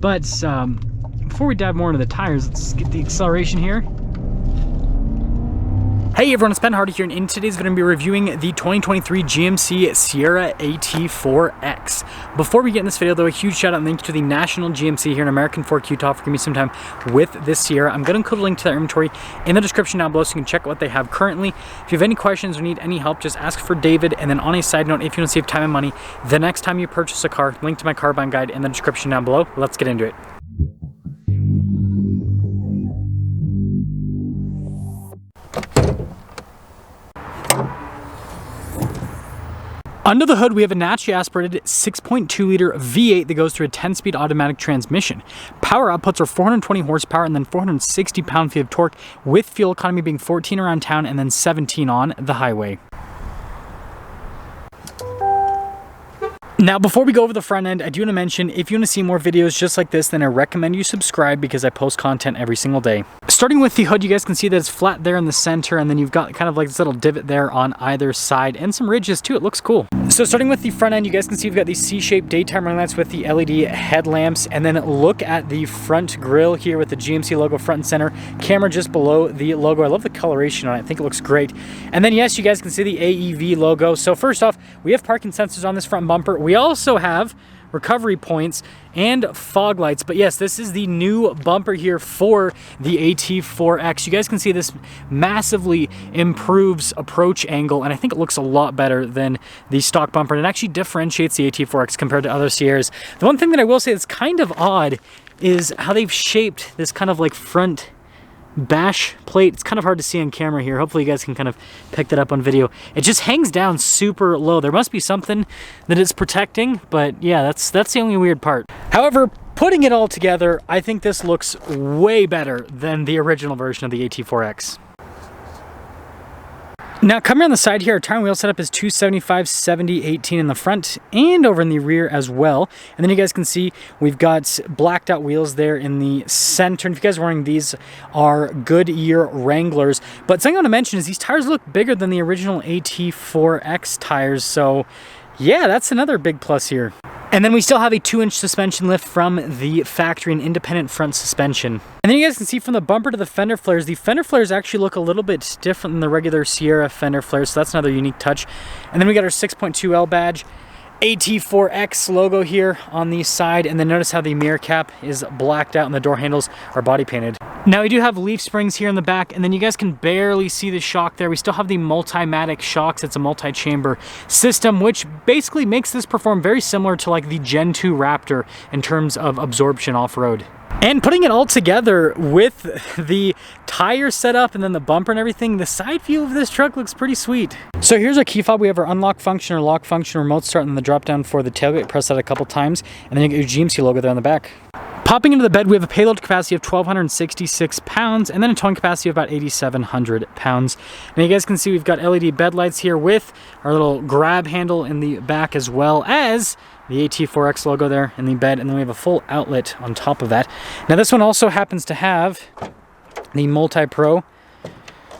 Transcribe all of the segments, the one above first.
But before we dive more into the tires, let's get the acceleration here. Hey everyone, it's Ben Hardy here, and in today's video I'm going to be reviewing the 2023 GMC Sierra AT4X. Before we get in this video though, a huge shout out and thank you to the National GMC here in American Fork, Utah for giving me some time with this Sierra. I'm going to include a link to their inventory in the description down below so you can check out what they have currently. If you have any questions or need any help, just ask for David. And then on a side note, if you want to save time and money, the next time you purchase a car, link to my car buying guide in the description down below. Let's get into it. Under the hood, we have a naturally aspirated 6.2 liter V8 that goes through a 10-speed automatic transmission. Power outputs are 420 horsepower and then 460 pound-feet of torque, with fuel economy being 14 around town and then 17 on the highway. Now, before we go over the front end, I do want to mention, if you want to see more videos just like this, then I recommend you subscribe because I post content every single day. Starting with the hood, you guys can see that it's flat there in the center, and then you've got kind of like this little divot there on either side and some ridges too. It looks cool. So starting with the front end, you guys can see we've got these C-shaped daytime running lights with the LED headlamps, and then look at the front grille here with the GMC logo front and center, camera just below the logo. I love the coloration on it. I think it looks great. And then yes, you guys can see the AEV logo. So first off, we have parking sensors on this front bumper. We also have recovery points and fog lights, but yes, this is the new bumper here for the AT4X. You guys can see this massively improves approach angle, and I think it looks a lot better than the stock bumper, and it actually differentiates the AT4X compared to other Sierras. The one thing that I will say that's kind of odd is how they've shaped this kind of like front bash plate. It's kind of hard to see on camera here. Hopefully you guys can kind of pick that up on video. It just hangs down super low. There must be something that it's protecting, but yeah, that's the only weird part. However, putting it all together, I think this looks way better than the original version of the AT4X. Now, coming on the side here, our tire and wheel setup is 275, 70, 18 in the front and over in the rear as well. And then you guys can see we've got blacked out wheels there in the center. And if you guys are wondering, these are Goodyear Wranglers. But something I want to mention is these tires look bigger than the original AT4X tires. So yeah, that's another big plus here. And then we still have a 2-inch suspension lift from the factory and independent front suspension. And then you guys can see from the bumper to the fender flares actually look a little bit different than the regular Sierra fender flares, so that's another unique touch. And then we got our 6.2L badge, AT4X logo here on the side, and then notice how the mirror cap is blacked out and the door handles are body painted. Now we do have leaf springs here in the back, and then you guys can barely see the shock there. We still have the Multimatic shocks. It's a multi-chamber system, which basically makes this perform very similar to like the Gen 2 Raptor in terms of absorption off-road. And putting it all together with the tire setup and then the bumper and everything, the side view of this truck looks pretty sweet. So here's our key fob. We have our unlock function or lock function, remote start, and the drop down for the tailgate. Press that a couple times, and then you get your GMC logo there on the back. Popping into the bed, we have a payload capacity of 1,266 pounds and then a towing capacity of about 8,700 pounds. Now you guys can see we've got LED bed lights here with our little grab handle in the back, as well as the AT4X logo there in the bed, and then we have a full outlet on top of that. Now this one also happens to have the Multi-Pro,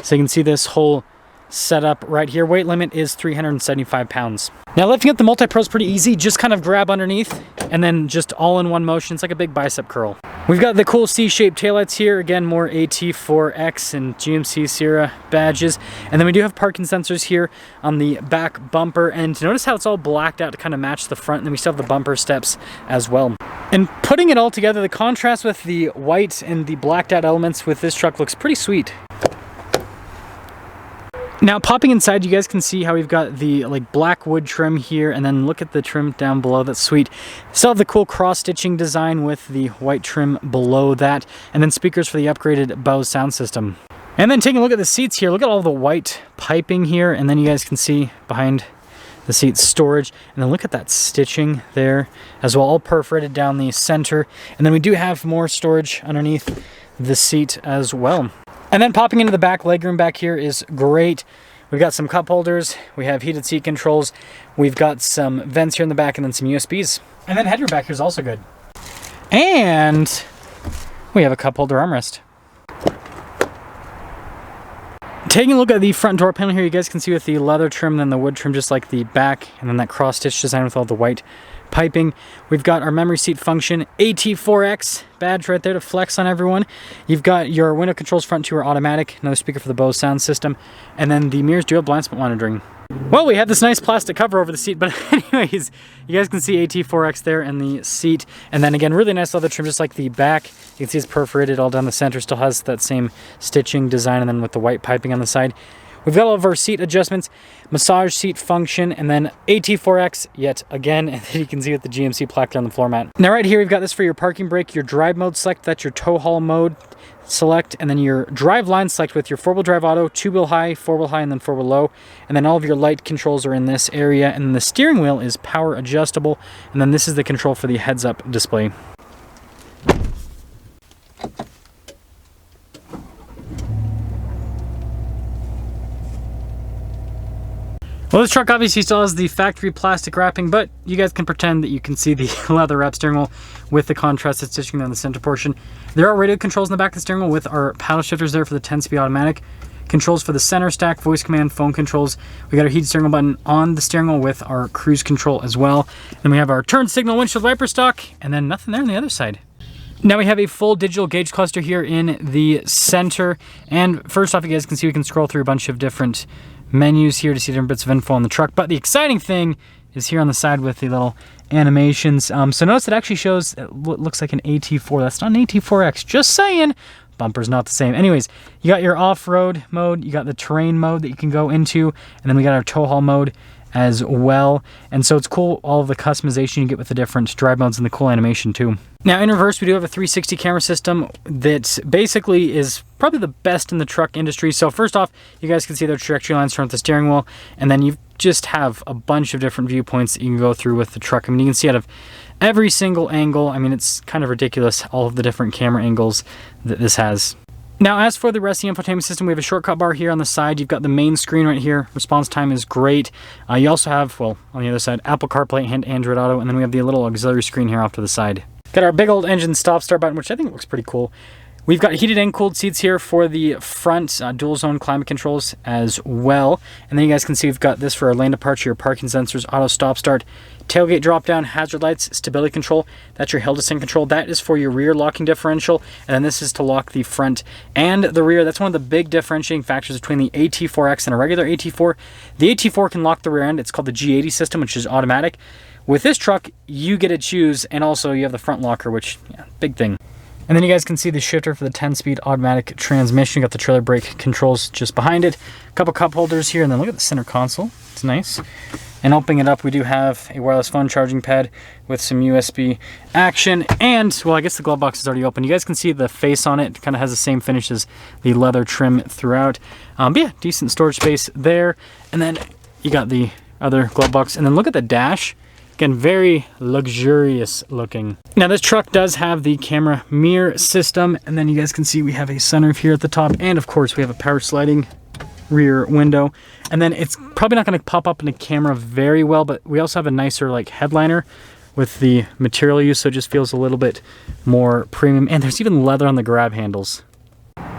so you can see this whole setup right here. Weight limit is 375 pounds. Now lifting up the Multi-Pro is pretty easy. Just kind of grab underneath and then just all in one motion. It's like a big bicep curl. We've got the cool C-shaped taillights here. Again, more AT4X and GMC Sierra badges. And then we do have parking sensors here on the back bumper. And notice how it's all blacked out to kind of match the front. And then we still have the bumper steps as well. And putting it all together, the contrast with the white and the blacked out elements with this truck looks pretty sweet. Now popping inside, you guys can see how we've got the like black wood trim here, and then look at the trim down below. That's sweet. Still have the cool cross stitching design with the white trim below that, and then speakers for the upgraded Bose sound system. And then taking a look at the seats here, look at all the white piping here, and then you guys can see behind the seat storage, and then look at that stitching there as well, all perforated down the center. And then we do have more storage underneath the seat as well. And then popping into the back, legroom back here is great. We've got some cup holders, we have heated seat controls, we've got some vents here in the back, and then some USBs. And then headroom back here is also good. And we have a cup holder armrest. Taking a look at the front door panel here, you guys can see with the leather trim and then the wood trim just like the back, and then that cross stitch design with all the white piping. We've got our memory seat function, AT4X badge right there to flex on everyone. You've got your window controls, front two are automatic, another speaker for the Bose sound system, and then the mirrors do have blind spot monitoring. Well, we have this nice plastic cover over the seat, but anyways, you guys can see AT4X there in the seat. And then again, really nice leather trim, just like the back. You can see it's perforated all down the center, still has that same stitching design, and then with the white piping on the side. We've got all of our seat adjustments, massage seat function, and then AT4X yet again, and then you can see with the GMC plaque there on the floor mat. Now right here, we've got this for your parking brake, your drive mode select, that's your tow haul mode select, and then your drive line select with your 4-wheel drive auto, 2-wheel high, 4-wheel high, and then 4-wheel low. And then all of your light controls are in this area, and then the steering wheel is power adjustable, and then this is the control for the heads-up display. Well, this truck obviously still has the factory plastic wrapping, but you guys can pretend that you can see the leather wrap steering wheel with the contrasted stitching there in the center portion. There are radio controls in the back of the steering wheel with our paddle shifters there for the 10-speed automatic. Controls for the center stack, voice command, phone controls. We got our heated steering wheel button on the steering wheel with our cruise control as well. Then we have our turn signal windshield wiper stock, and then nothing there on the other side. Now we have a full digital gauge cluster here in the center. And first off, you guys can see we can scroll through a bunch of different menus here to see different bits of info on the truck. But the exciting thing is here on the side with the little animations. So notice it actually shows what looks like an AT4. That's not an AT4X, just saying. Bumper's not the same. Anyways, you got your off-road mode, you got the terrain mode that you can go into, and then we got our tow haul mode as well. And so it's cool, all of the customization you get with the different drive modes and the cool animation too. Now in reverse, we do have a 360 camera system that basically is probably the best in the truck industry. So first off, you guys can see the trajectory lines from the steering wheel, and then you just have a bunch of different viewpoints that you can go through with the truck. I mean, you can see out of every single angle. I mean, it's kind of ridiculous, all of the different camera angles that this has. Now, as for the rest of the infotainment system, we have a shortcut bar here on the side. You've got the main screen right here. Response time is great. You also have, well, on the other side, Apple CarPlay and Android Auto, and then we have the little auxiliary screen here off to the side. Got our big old engine stop-start button, which I think looks pretty cool. We've got heated and cooled seats here for the front, dual zone climate controls as well. And then you guys can see we've got this for our lane departure, your parking sensors, auto stop start, tailgate drop down, hazard lights, stability control. That's your hill descent control. That is for your rear locking differential. And then this is to lock the front and the rear. That's one of the big differentiating factors between the AT4X and a regular AT4. The AT4 can lock the rear end. It's called the G80 system, which is automatic. With this truck, you get to choose, and also you have the front locker, which, yeah, big thing. And then you guys can see the shifter for the 10-speed automatic transmission. You got the trailer brake controls just behind it. A couple cup holders here, and then look at the center console. It's nice. And opening it up, we do have a wireless phone charging pad with some USB action. And, well, I guess the glove box is already open. You guys can see the face on it. It kind of has the same finish as the leather trim throughout. But yeah, decent storage space there. And then you got the other glove box. And then look at the dash. Again, very luxurious looking. Now this truck does have the camera mirror system, and then you guys can see we have a sunroof here at the top, and of course we have a power sliding rear window. And then it's probably not going to pop up in the camera very well, but we also have a nicer like headliner with the material use, so it just feels a little bit more premium. And there's even leather on the grab handles.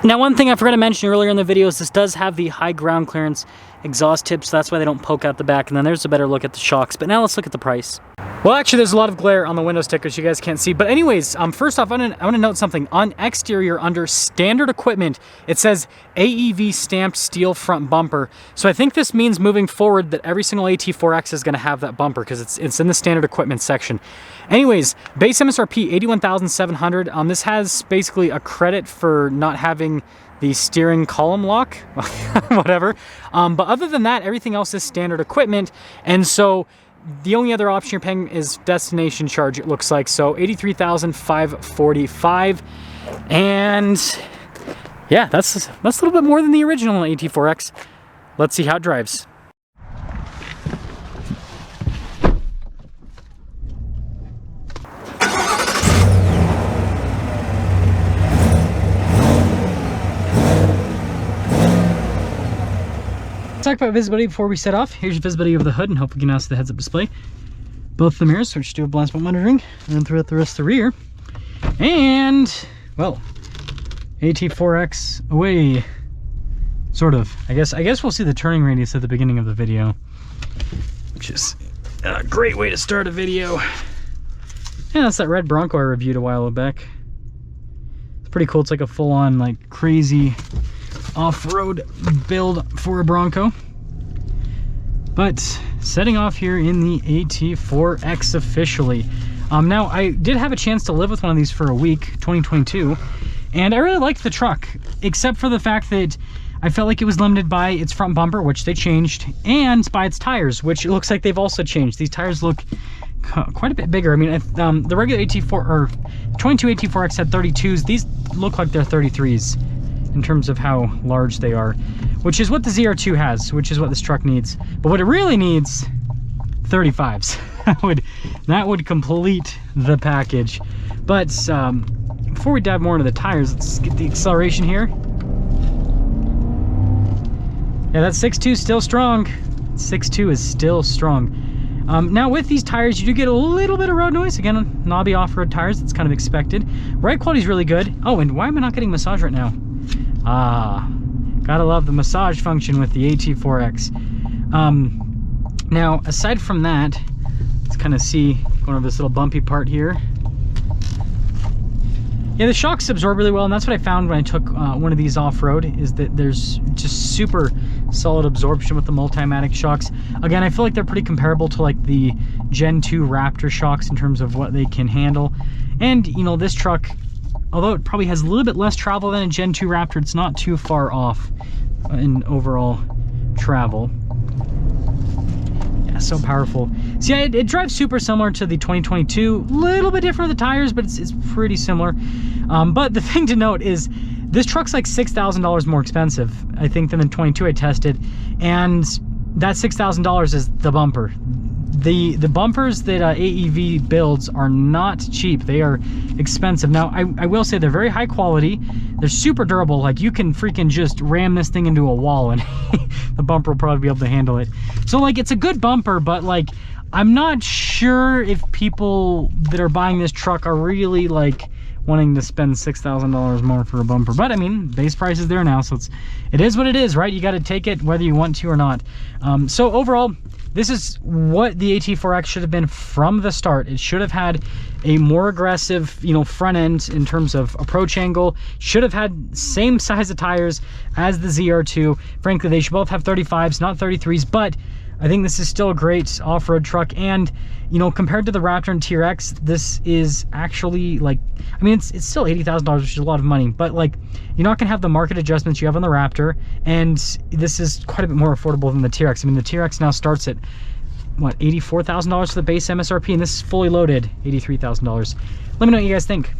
Now, one thing I forgot to mention earlier in the video is this does have the high ground clearance exhaust tips, so that's why they don't poke out the back. And then there's a better look at the shocks. But now let's look at the price. Well, actually, there's a lot of glare on the window stickers you guys can't see. But anyways, first off, I want to note something. On exterior, under standard equipment, it says AEV stamped steel front bumper. So I think this means moving forward that every single AT4X is going to have that bumper because it's in the standard equipment section. Anyways, base MSRP $81,700. This has basically a credit for not having the steering column lock, whatever. But other than that, everything else is standard equipment. And so the only other option you're paying is destination charge, it looks like. So $83,545. And yeah, that's a little bit more than the original AT4X. Let's see how it drives. Let's talk about visibility before we set off. Here's your visibility of the hood, and hope we can now see the heads-up display. Both the mirrors, which do have blind spot monitoring, and then throughout the rest of the rear. And, well, AT4X away. Sort of. I guess we'll see the turning radius at the beginning of the video, which is a great way to start a video. Yeah, that's that red Bronco I reviewed a while back. It's pretty cool. It's like a full-on, like, crazy off-road build for a Bronco. But setting off here in the AT4X officially. Now, I did have a chance to live with one of these for a week, 2022, and I really liked the truck, except for the fact that I felt like it was limited by its front bumper, which they changed, and by its tires, which it looks like they've also changed. These tires look quite a bit bigger. I mean, the regular AT4 or 22 AT4X had 32s. These look like they're 33s in terms of how large they are, which is what the ZR2 has, which is what this truck needs. But what it really needs, 35s. that would complete the package. But before we dive more into the tires, let's get the acceleration here. Yeah, that 6.2 is still strong. 6.2 is still strong. Now with these tires, you do get a little bit of road noise. Again, knobby off-road tires, that's kind of expected. Ride quality is really good. Oh, and why am I not getting massage right now? Gotta love the massage function with the AT4X. Now, aside from that, let's kind of see, going over this little bumpy part here. Yeah, the shocks absorb really well, and that's what I found when I took one of these off-road, is that there's just super solid absorption with the Multimatic shocks. Again, I feel like they're pretty comparable to like the Gen 2 Raptor shocks in terms of what they can handle. And, you know, this truck, although it probably has a little bit less travel than a Gen 2 Raptor, it's not too far off in overall travel. So powerful. See, it drives super similar to the 2022. Little bit different with the tires, but it's pretty similar. But the thing to note is this truck's like $6,000 more expensive, I think, than the 22 I tested, and that $6,000 is the bumper. The bumpers that AEV builds are not cheap. They are expensive. Now, I will say they're very high quality. They're super durable. Like, you can freaking just ram this thing into a wall and the bumper will probably be able to handle it. So, like, it's a good bumper, but, like, I'm not sure if people that are buying this truck are really, like, wanting to spend $6,000 more for a bumper. But, I mean, base price is there now, so it is what it is, right? You got to take it whether you want to or not. So, overall, this is what the AT4X should have been from the start. It should have had a more aggressive, you know, front end in terms of approach angle. Should have had same size of tires as the ZR2. Frankly, they should both have 35s, not 33s, but I think this is still a great off-road truck. And, you know, compared to the Raptor and TRX, this is actually, like, I mean, it's still $80,000, which is a lot of money, but, like, you're not gonna have the market adjustments you have on the Raptor, and this is quite a bit more affordable than the TRX. I mean, the TRX now starts at, what, $84,000 for the base MSRP, and this is fully loaded, $83,000. Let me know what you guys think.